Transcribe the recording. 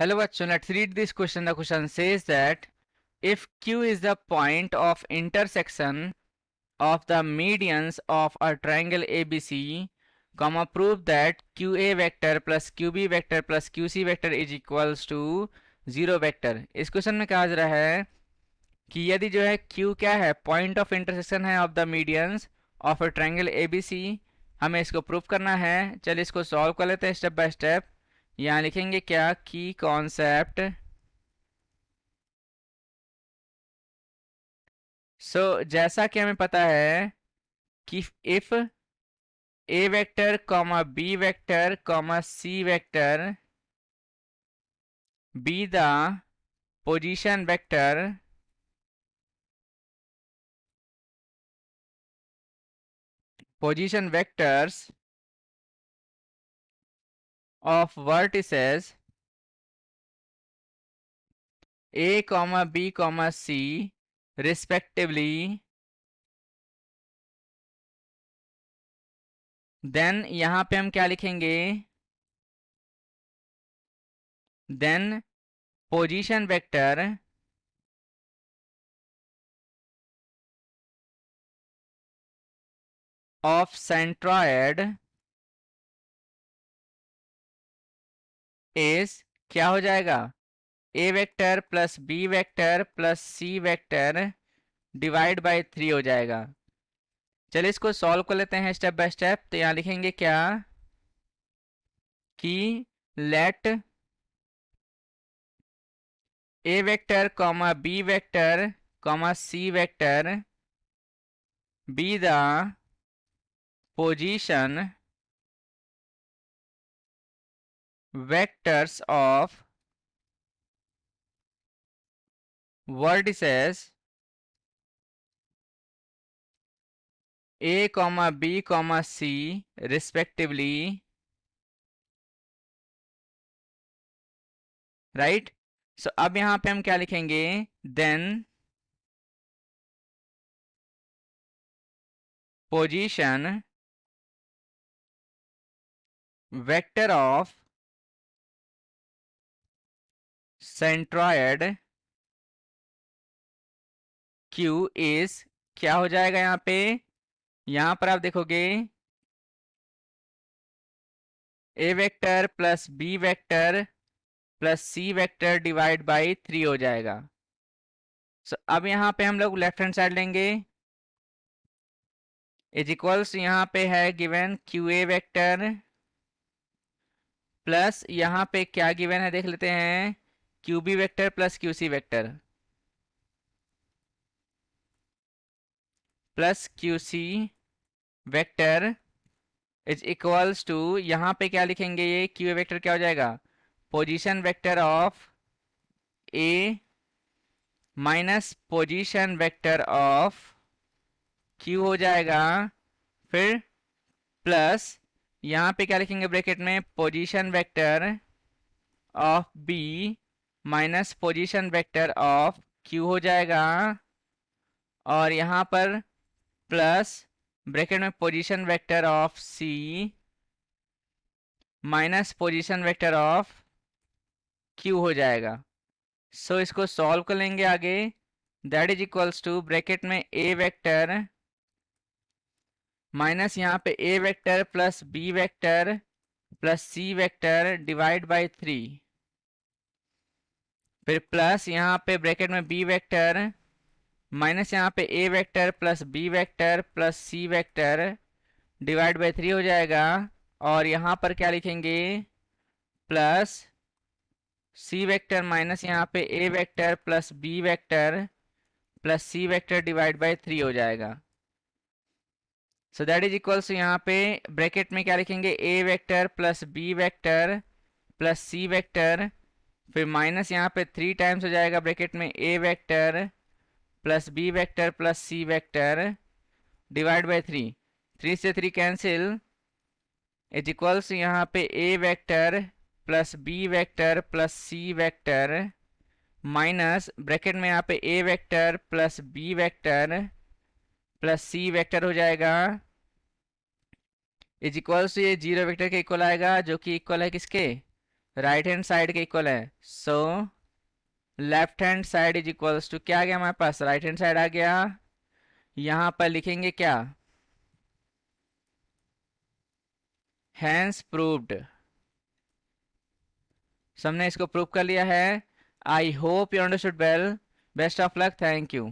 Hello bachcho, let's read this question. The question says that if Q is the point of intersection of the medians of a triangle ABC, comma, prove that QA vector plus QB vector plus QC vector is equals to 0 vector. इस question में कहा जा रहा है कि यदि जो है Q क्या है, पॉइंट ऑफ इंटरसेक्शन है of the medians of a triangle ABC, हमें इसको प्रूव करना है। चलिए इसको सॉल्व कर लेते हैं स्टेप बाय स्टेप। यहाँ लिखेंगे क्या की कॉन्सेप्ट। जैसा कि हमें पता है कि if A vector comma B vector comma C vector be the position vectors of vertices a comma b comma c respectively, then यहां पे हम क्या लिखेंगे, then position vector of centroid is क्या हो जाएगा, A vector plus B vector plus C vector divide by 3 हो जाएगा। चलिए इसको सॉल्व कर लेते हैं स्टेप बाय स्टेप। तो यहाँ लिखेंगे क्या कि let A vector comma B vector comma C vector be the position vectors of vertices a comma b comma c respectively, right. So अब यहां पे हम क्या लिखेंगे, then position vector of centroid Q is क्या हो जाएगा, यहां पर आप देखोगे A vector plus B vector plus C vector divide by 3 हो जाएगा। अब यहां पे हम लोग लेफ्ट हैंड साइड लेंगे, इज इक्वल्स यहाँ पे है given Q A vector plus यहाँ पे क्या गिवन है देख लेते हैं, Q B vector plus Q C vector plus Q C vector is equals to, यहाँ पे क्या लिखेंगे, ये क्यू ए वेक्टर क्या हो जाएगा, position vector of A minus position vector of Q हो जाएगा, फिर प्लस यहाँ पे क्या लिखेंगे ब्रैकेट में, position vector of B minus position vector of Q हो जाएगा, और यहाँ पर प्लस ब्रैकेट में position vector of C minus position vector of Q हो जाएगा। इसको सॉल्व कर लेंगे आगे, that is equals to bracket में ए वेक्टर माइनस यहाँ पे A vector plus B vector plus C vector divide by 3, फिर प्लस यहाँ पे ब्रैकेट में बी वेक्टर माइनस यहाँ पे A vector plus B vector plus C vector divide by 3 हो जाएगा, और यहाँ पर क्या लिखेंगे, प्लस सी वेक्टर माइनस यहाँ पे A vector plus B vector plus C vector divide by 3 हो जाएगा। दैट इज इक्वल्स यहाँ पे ब्रैकेट में क्या लिखेंगे, A vector plus B vector plus C vector, फिर माइनस यहाँ पे 3 टाइम्स हो जाएगा ब्रैकेट में A vector plus B vector plus C vector divide by 3, 3 से 3 कैंसिल, इज इक्वल्स यहाँ पे A vector plus B vector plus C vector minus bracket में यहाँ पे A vector plus B vector plus C vector हो जाएगा, is equals ये 0 vector के इक्वल आएगा, जो कि इक्वल है किसके, राइट हैंड साइड के इक्वल है, so left hand side is equals to क्या आ गया हमारे पास, राइट हैंड साइड आ गया। यहां पर लिखेंगे क्या, हैंस प्रूव्ड। सबने इसको प्रूव कर लिया है। I hope you understood well. Best of luck, thank you.